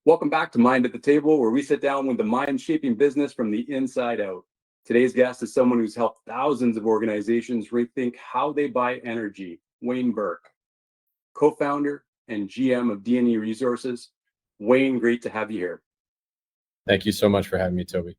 Welcome back to Mind at the Table, where we sit down with the mind shaping business from the inside out. Today's guest is someone who's helped thousands of organizations rethink how they buy energy. Wayne Burke, co-founder and GM of DNE Resources. Wayne, great to have you here. Thank you so much for having me, Toby.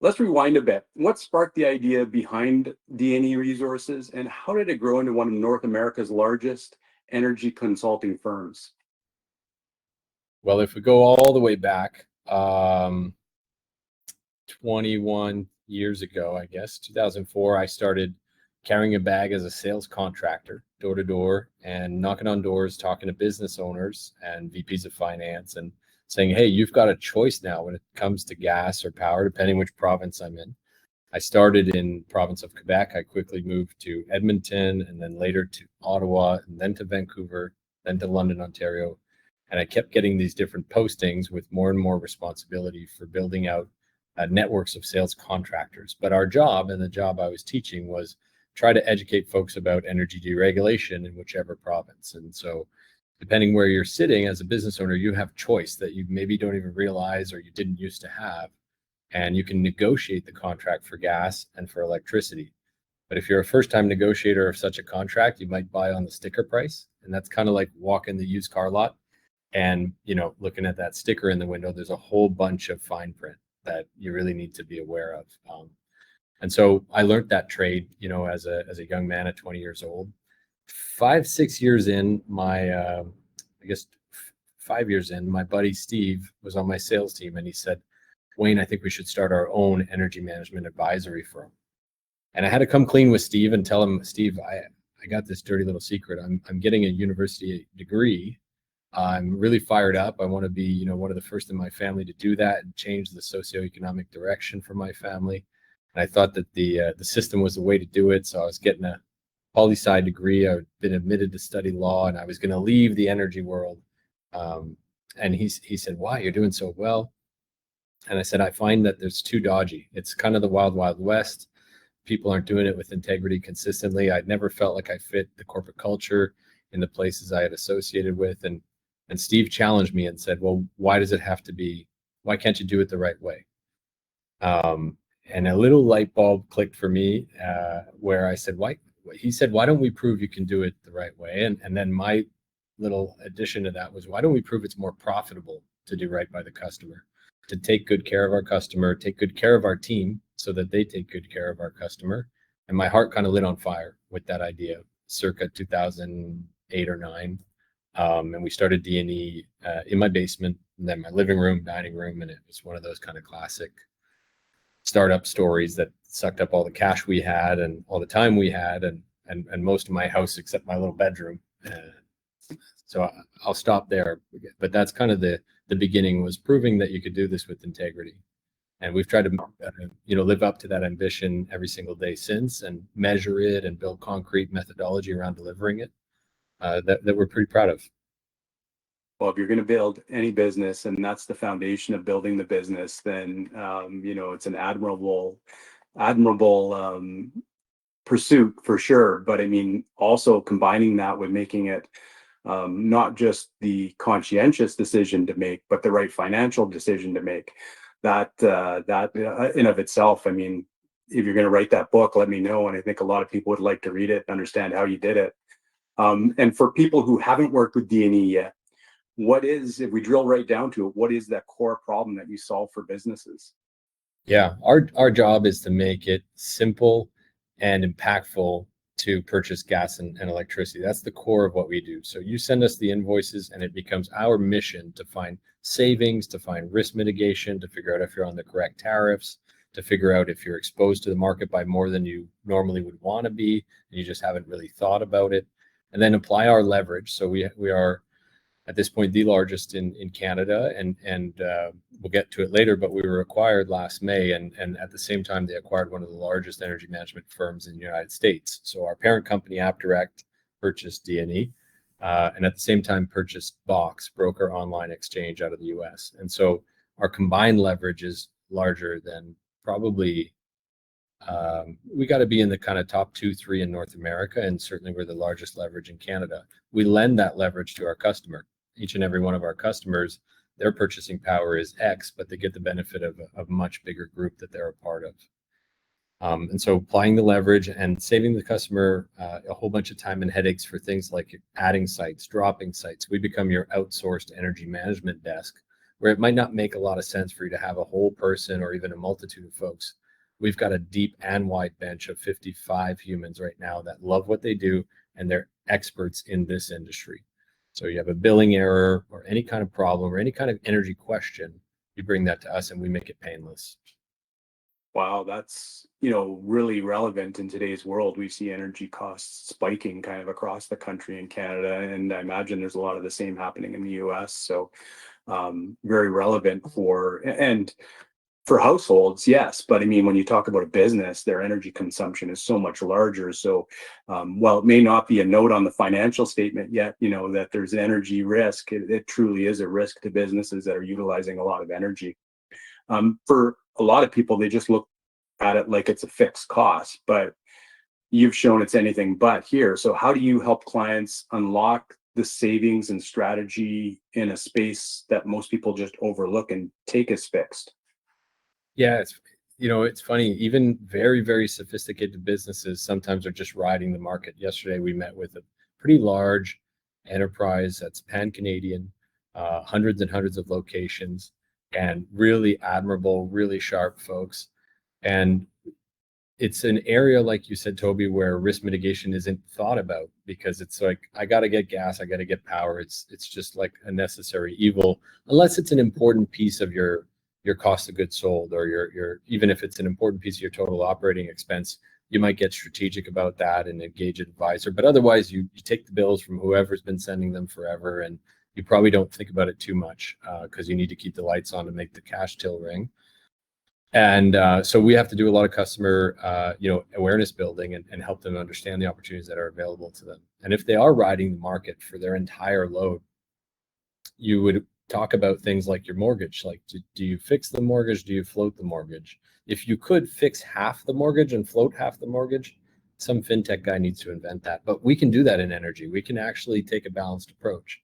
Let's rewind a bit. What sparked the idea behind DNE Resources, and how did it grow into one of North America's largest energy consulting firms? Well, if we go all the way back, 21 years ago, I guess, 2004, I started carrying a bag as a sales contractor, door to door, and knocking on doors, talking to business owners and VPs of finance and saying, hey, you've got a choice now when it comes to gas or power, depending which province I'm in. I started in province of Quebec. I quickly moved to Edmonton and then later to Ottawa and then to Vancouver, then to London, Ontario. And I kept getting these different postings with more and more responsibility for building out networks of sales contractors. But our job, and the job I was teaching, was try to educate folks about energy deregulation in whichever province. And so depending where you're sitting as a business owner, you have choice that you maybe don't even realize or you didn't used to have. And you can negotiate the contract for gas and for electricity. But if you're a first-time negotiator of such a contract, you might buy on the sticker price. And that's kind of like walking the used car lot and, looking at that sticker in the window. There's a whole bunch of fine print that you really need to be aware of. And so I learned that trade, as a young man at 20 years old. 6 years in, my 5 years in, my buddy Steve was on my sales team, and he said, Wayne, I think we should start our own energy management advisory firm. And I had to come clean with Steve and tell him, Steve, I got this dirty little secret. I'm getting a university degree. I'm really fired up. I want to be, one of the first in my family to do that and change the socioeconomic direction for my family. And I thought that the system was the way to do it. So I was getting a poli-sci degree. I'd been admitted to study law, and I was going to leave the energy world. And he said, why? You're doing so well. And I said, I find that there's too dodgy. It's kind of the wild, wild west. People aren't doing it with integrity consistently. I'd never felt like I fit the corporate culture in the places I had associated with. And Steve challenged me and said, well, why can't you do it the right way? And a little light bulb clicked for me where I said, why? He said, why don't we prove you can do it the right way? And then my little addition to that was, why don't we prove it's more profitable to do right by the customer, to take good care of our customer, take good care of our team so that they take good care of our customer. And my heart kind of lit on fire with that idea circa 2008 or 9. And we started DNE in my basement, and then my living room, dining room. And it was one of those kind of classic startup stories that sucked up all the cash we had and all the time we had and most of my house except my little bedroom. So I'll stop there. But that's kind of the beginning, was proving that you could do this with integrity. And we've tried to live up to that ambition every single day since, and measure it and build concrete methodology around delivering it that we're pretty proud of. Well, if you're going to build any business, and that's the foundation of building the business, then it's an admirable pursuit for sure. But I mean, also combining that with making it not just the conscientious decision to make, but the right financial decision to make. That in of itself, I mean, if you're going to write that book, let me know. And I think a lot of people would like to read it and understand how you did it. And for people who haven't worked with DNE yet, if we drill right down to it, what is that core problem that you solve for businesses? Yeah, our job is to make it simple and impactful to purchase gas and electricity. That's the core of what we do. So you send us the invoices, and it becomes our mission to find savings, to find risk mitigation, to figure out if you're on the correct tariffs, to figure out if you're exposed to the market by more than you normally would want to be, and you just haven't really thought about it, and then apply our leverage. So we are at this point the largest in Canada, and we'll get to it later, but we were acquired last May, and at the same time they acquired one of the largest energy management firms in the United States. So our parent company AppDirect purchased DNE, and at the same time purchased Box, broker online exchange out of the US. And so our combined leverage is larger than probably we got to be in the kind of top 2-3 in North America, and certainly we're the largest leverage in Canada. We lend that leverage to our customer. each and every one of our customers, their purchasing power is X, but they get the benefit of a much bigger group that they're a part of. And so applying the leverage and saving the customer a whole bunch of time and headaches for things like adding sites, dropping sites. We become your outsourced energy management desk, where it might not make a lot of sense for you to have a whole person or even a multitude of folks. We've got a deep and wide bench of 55 humans right now that love what they do, and they're experts in this industry. So you have a billing error or any kind of problem or any kind of energy question, you bring that to us and we make it painless. Wow, that's, really relevant in today's world. We see energy costs spiking kind of across the country in Canada, and I imagine there's a lot of the same happening in the US. So very relevant for households, yes. But I mean, when you talk about a business, their energy consumption is so much larger. So while it may not be a note on the financial statement yet, that there's energy risk, it truly is a risk to businesses that are utilizing a lot of energy. For a lot of people, they just look at it like it's a fixed cost, but you've shown it's anything but here. So how do you help clients unlock the savings and strategy in a space that most people just overlook and take as fixed? Yeah, it's funny. Even very, very sophisticated businesses sometimes are just riding the market. Yesterday, we met with a pretty large enterprise that's pan-Canadian, hundreds and hundreds of locations, and really admirable, really sharp folks. And it's an area, like you said, Toby, where risk mitigation isn't thought about, because it's like, I got to get gas, I got to get power. It's just like a necessary evil, unless it's an important piece of your cost of goods sold, or your even if it's an important piece of your total operating expense, you might get strategic about that and engage an advisor. But otherwise, you take the bills from whoever's been sending them forever, and you probably don't think about it too much because you need to keep the lights on to make the cash till ring. And so we have to do a lot of customer, awareness building and help them understand the opportunities that are available to them. And if they are riding the market for their entire load, you would talk about things like your mortgage. Like, do you fix the mortgage? Do you float the mortgage? If you could fix half the mortgage and float half the mortgage, some fintech guy needs to invent that. But we can do that in energy. We can actually take a balanced approach.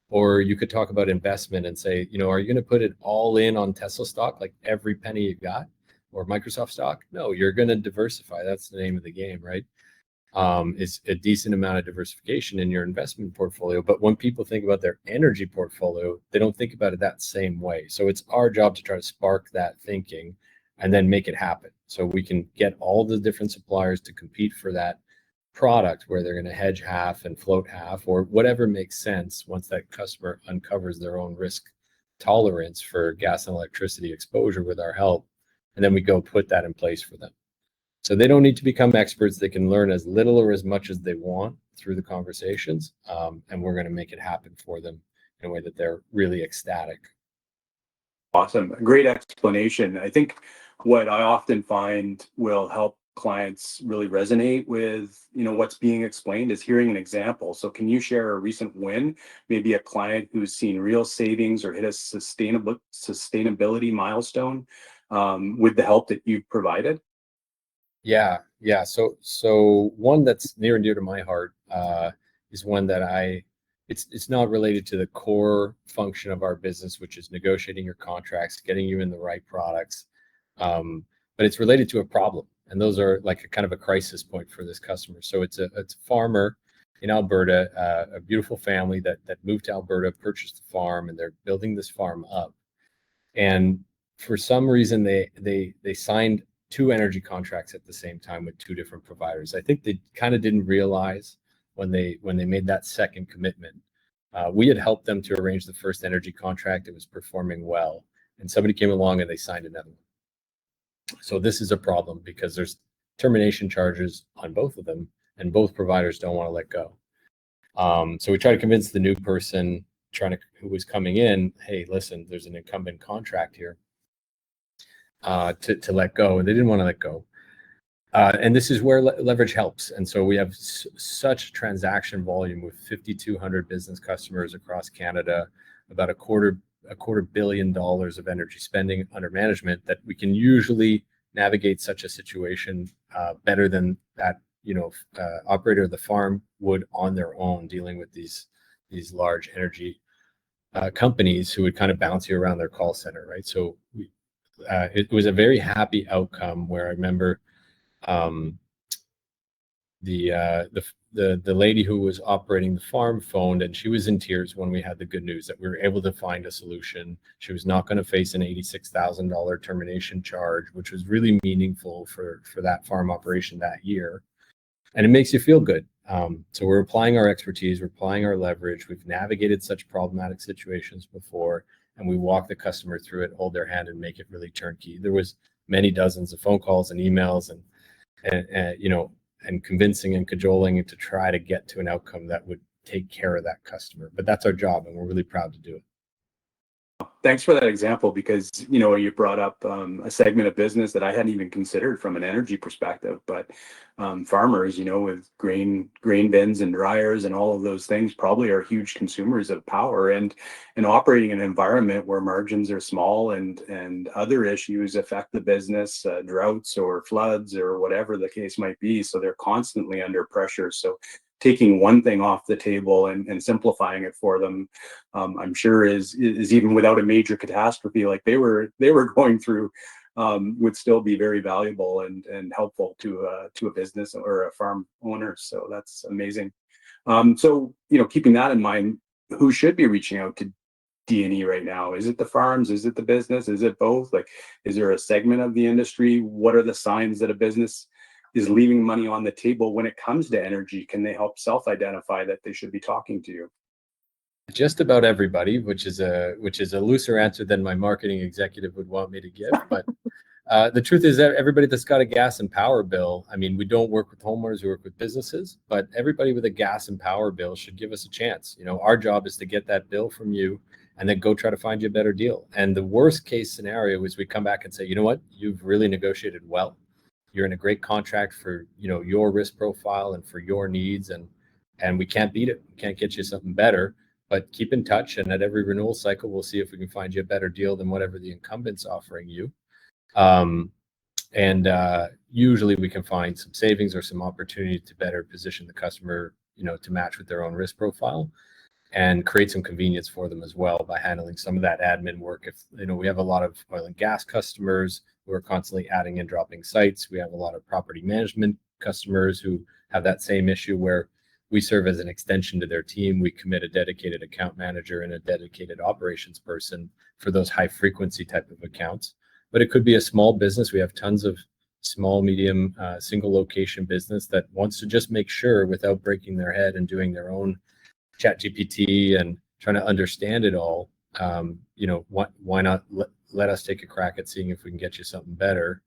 Or you could talk about investment and say, are you going to put it all in on Tesla stock, like every penny you got, or Microsoft stock? No, you're going to diversify. That's the name of the game, right? Is a decent amount of diversification in your investment portfolio. But when people think about their energy portfolio, they don't think about it that same way. So it's our job to try to spark that thinking and then make it happen. So we can get all the different suppliers to compete for that product, where they're going to hedge half and float half, or whatever makes sense once that customer uncovers their own risk tolerance for gas and electricity exposure with our help. And then we go put that in place for them. So they don't need to become experts. They can learn as little or as much as they want through the conversations. And we're going to make it happen for them in a way that they're really ecstatic. Awesome. Great explanation. I think what I often find will help clients really resonate with, what's being explained is hearing an example. So can you share a recent win, maybe a client who's seen real savings or hit a sustainability milestone with the help that you've provided? Yeah. So one that's near and dear to my heart is one that it's not related to the core function of our business, which is negotiating your contracts, getting you in the right products. But it's related to a problem. And those are like a kind of a crisis point for this customer. So it's a farmer in Alberta, a beautiful family that moved to Alberta, purchased the farm, and they're building this farm up. And for some reason, they signed 2 energy contracts at the same time with 2 different providers. I think they kind of didn't realize when they made that second commitment. We had helped them to arrange the first energy contract. It was performing well, and somebody came along and they signed another one. So this is a problem because there's termination charges on both of them, and both providers don't want to let go. So we try to convince the new person who was coming in, hey, listen, there's an incumbent contract here to let go, and they didn't want to let go. And this is where leverage helps. And so we have such transaction volume with 5,200 business customers across Canada, about a quarter $250 million of energy spending under management, that we can usually navigate such a situation better than that operator of the farm would on their own, dealing with these large energy companies who would kind of bounce you around their call center, right? So it was a very happy outcome where I remember the lady who was operating the farm phoned, and she was in tears when we had the good news that we were able to find a solution. She was not going to face an $86,000 termination charge, which was really meaningful for that farm operation that year. And it makes you feel good. So we're applying our expertise, we're applying our leverage. We've navigated such problematic situations before, and we walk the customer through it, hold their hand, and make it really turnkey. There was many dozens of phone calls and emails and convincing and cajoling to try to get to an outcome that would take care of that customer. But that's our job, and we're really proud to do it. Thanks for that example, because you brought up a segment of business that I hadn't even considered from an energy perspective. But farmers, with grain bins and dryers and all of those things, probably are huge consumers of power, and operating in an environment where margins are small and other issues affect the business, droughts or floods or whatever the case might be. So they're constantly under pressure. So taking one thing off the table and simplifying it for them, I'm sure is even without a major catastrophe like they were going through, would still be very valuable and helpful to a business or a farm owner. So that's amazing. So keeping that in mind, who should be reaching out to DNE right now? Is it the farms? Is it the business? Is it both? Like, is there a segment of the industry? What are the signs that a business is leaving money on the table when it comes to energy? Can they help self-identify that they should be talking to you? Just about everybody, which is a looser answer than my marketing executive would want me to give. But the truth is that everybody that's got a gas and power bill, I mean, we don't work with homeowners, we work with businesses, but everybody with a gas and power bill should give us a chance. Our job is to get that bill from you and then go try to find you a better deal. And the worst case scenario is we come back and say, you know what, you've really negotiated well. You're in a great contract for your risk profile and for your needs, and we can't beat it. We can't get you something better, but keep in touch, and at every renewal cycle we'll see if we can find you a better deal than whatever the incumbent's offering you. Usually we can find some savings or some opportunity to better position the customer to match with their own risk profile, and create some convenience for them as well by handling some of that admin work. If we have a lot of oil and gas customers who are constantly adding and dropping sites. We have a lot of property management customers who have that same issue where we serve as an extension to their team. We commit a dedicated account manager and a dedicated operations person for those high frequency type of accounts. But it could be a small business. We have tons of small, medium, single location business that wants to just make sure, without breaking their head and doing their own chat GPT and trying to understand it all, why not let us take a crack at seeing if we can get you something better,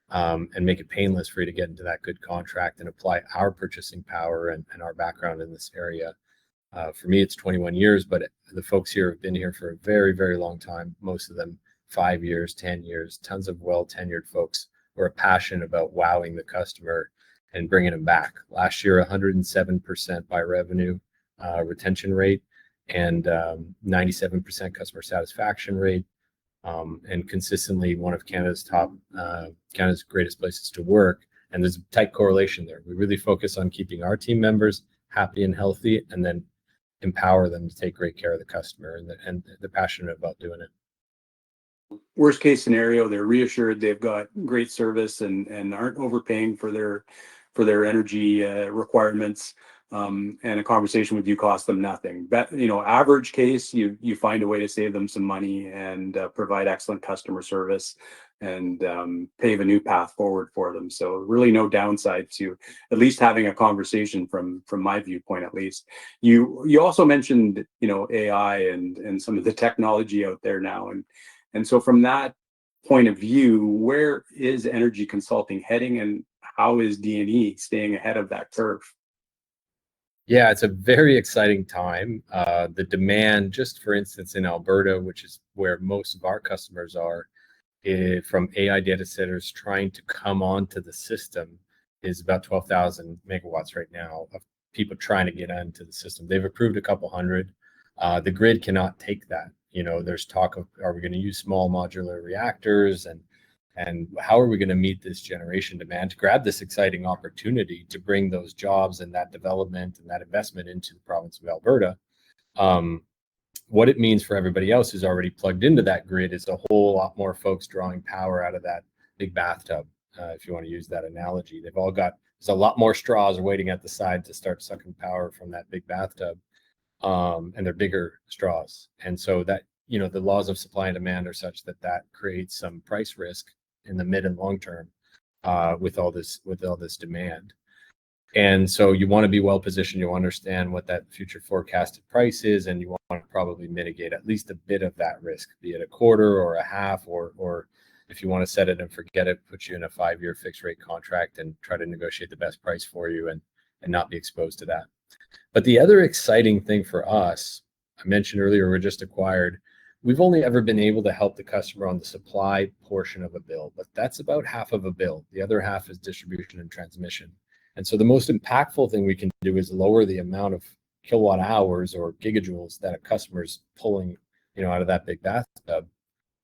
and make it painless for you to get into that good contract and apply our purchasing power and our background in this area. For me, it's 21 years, but the folks here have been here for a very, very long time. Most of them 5 years, 10 years, tons of well-tenured folks who are passionate about wowing the customer and bringing them back. Last year, 107% by revenue retention rate, and 97% customer satisfaction rate, and consistently one of Canada's greatest places to work. And there's a tight correlation there. We really focus on keeping our team members happy and healthy, and then empower them to take great care of the customer, and they're passionate about doing it. Worst case scenario, they're reassured they've got great service and aren't overpaying for their energy requirements. And a conversation with you costs them nothing. But average case, you find a way to save them some money and provide excellent customer service and pave a new path forward for them. So really no downside to at least having a conversation from my viewpoint, at least. You also mentioned AI and some of the technology out there now, and so from that point of view, where is energy consulting heading, and how is DNE staying ahead of that curve? Yeah, it's a very exciting time. The demand, just for instance, in Alberta, which is where most of our customers are, from AI data centers trying to come onto the system, is about 12,000 megawatts right now of people trying to get onto the system. They've approved a couple hundred. The grid cannot take that. There's talk of, are we going to use small modular reactors, and how are we going to meet this generation demand to grab this exciting opportunity to bring those jobs and that development and that investment into the province of Alberta? what it means for everybody else who's already plugged into that grid is a whole lot more folks drawing power out of that big bathtub, if you want to use that analogy. They've all got, there's a lot more straws waiting at the side to start sucking power from that big bathtub, and they're bigger straws. And so that, you know, the laws of supply and demand are such that that creates some price risk in the mid and long term, with all this demand. And so you want to be well positioned. You understand what that future forecasted price is, and you want to probably mitigate at least a bit of that risk, be it a quarter or a half, or if you want to set it and forget it, put you in a 5-year fixed rate contract and try to negotiate the best price for you and not be exposed to that. But the other exciting thing for us, I mentioned earlier, we're just acquired. We've only ever been able to help the customer on the supply portion of a bill, but that's about half of a bill. The other half is distribution and transmission. And so the most impactful thing we can do is lower the amount of kilowatt hours or gigajoules that a customer's pulling, you know, out of that big bathtub.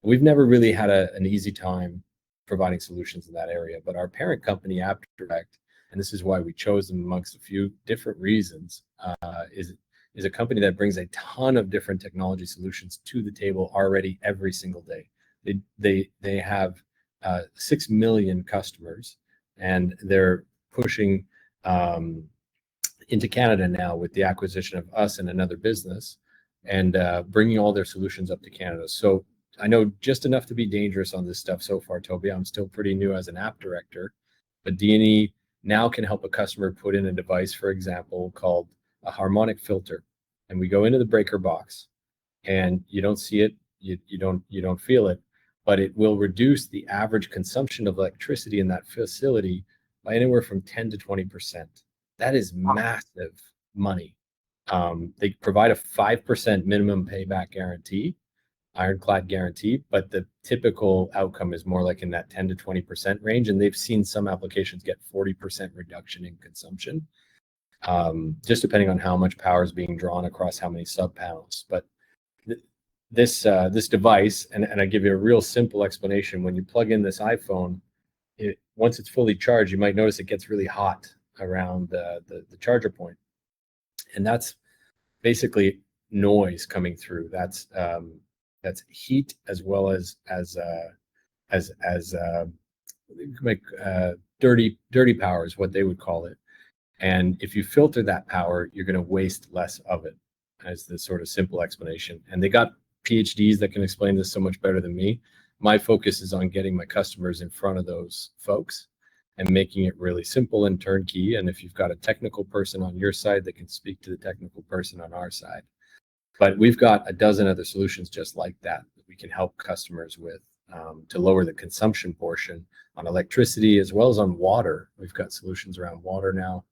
We've never really had an easy time providing solutions in that area, but our parent company, AppDirect, and this is why we chose them amongst a few different reasons, is a company that brings a ton of different technology solutions to the table already every single day. They have 6 million customers, and they're pushing into Canada now with the acquisition of us and another business, and bringing all their solutions up to Canada. So I know just enough to be dangerous on this stuff so far, Toby. I'm still pretty new as an app director, but DNE now can help a customer put in a device, for example, called a harmonic filter. And we go into the breaker box, and you don't see it, you don't feel it, but it will reduce the average consumption of electricity in that facility by anywhere from 10 to 20%. That is massive money. They provide a 5% minimum payback guarantee, ironclad guarantee, but the typical outcome is more like in that 10 to 20% range. And they've seen some applications get 40% reduction in consumption, just depending on how much power is being drawn across how many sub panels. But this device, and I give you a real simple explanation. When you plug in this iPhone, once it's fully charged, you might notice it gets really hot around the charger point, and that's basically noise coming through. That's heat as well as dirty power is what they would call it. And if you filter that power, you're going to waste less of it, as the sort of simple explanation. And they got PhDs that can explain this so much better than me. My focus is on getting my customers in front of those folks and making it really simple and turnkey. And if you've got a technical person on your side that can speak to the technical person on our side. But we've got a dozen other solutions just like that we can help customers with, to lower the consumption portion on electricity as well as on water. We've got solutions around water now.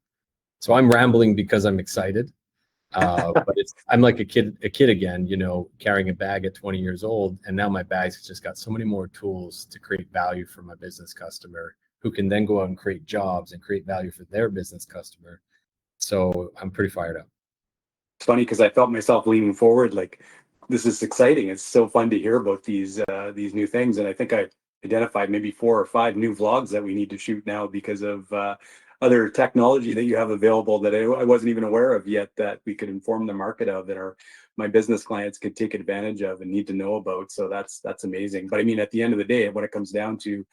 So I'm rambling because I'm excited. But I'm like a kid again, you know, carrying a bag at 20 years old, and now my bag's just got so many more tools to create value for my business customer, who can then go out and create jobs and create value for their business customer. So I'm pretty fired up. It's funny because I felt myself leaning forward, like, this is exciting. It's so fun to hear about these new things, and I think I identified maybe 4 or 5 new vlogs that we need to shoot now because of other technology that you have available that I wasn't even aware of yet, that we could inform the market of, that my business clients could take advantage of and need to know about. So that's amazing. But I mean, at the end of the day, when it comes down to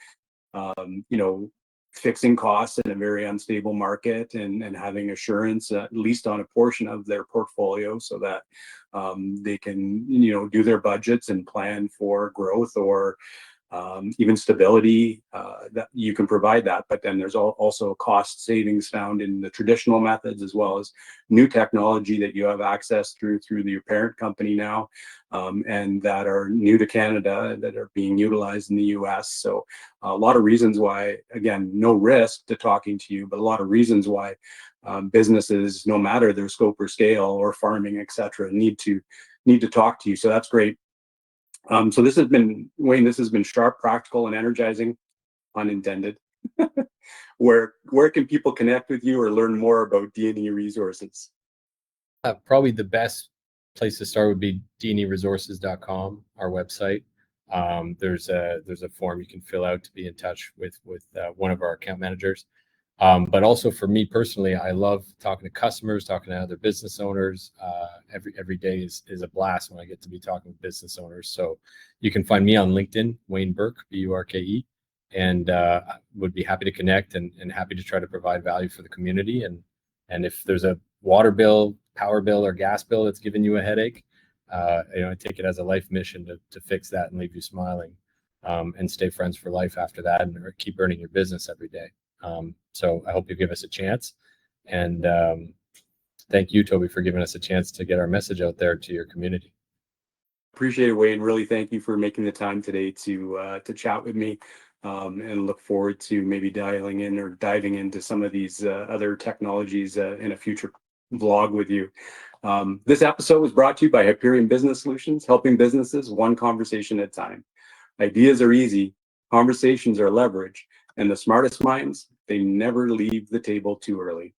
you know, fixing costs in a very unstable market, and having assurance at least on a portion of their portfolio, so that they can, you know, do their budgets and plan for growth or even stability, that you can provide that. But then there's also cost savings found in the traditional methods, as well as new technology that you have access through your parent company now, and that are new to Canada, that are being utilized in the US. So a lot of reasons why, again, no risk to talking to you, but a lot of reasons why businesses, no matter their scope or scale or farming, etc., need to talk to you. So that's great. So this has been, Wayne, this has been sharp, practical, and energizing, unintended. Where can people connect with you or learn more about DNE Resources? Probably the best place to start would be dneresources.com, our website. There's a form you can fill out to be in touch with one of our account managers. But also for me personally, I love talking to customers, talking to other business owners. Every day is a blast when I get to be talking with business owners. So you can find me on LinkedIn, Wayne Burke, Burke, and would be happy to connect and happy to try to provide value for the community. And if there's a water bill, power bill, or gas bill that's giving you a headache, I take it as a life mission to fix that and leave you smiling, and stay friends for life after that, and keep earning your business every day. So I hope you give us a chance, and thank you, Toby, for giving us a chance to get our message out there to your community. Appreciate it, Wayne. Really, thank you for making the time today to chat with me, and look forward to maybe dialing in or diving into some of these other technologies in a future vlog with you. This episode was brought to you by Hyperion Business Solutions, helping businesses one conversation at a time. Ideas are easy, conversations are leverage, and the smartest minds, they never leave the table too early.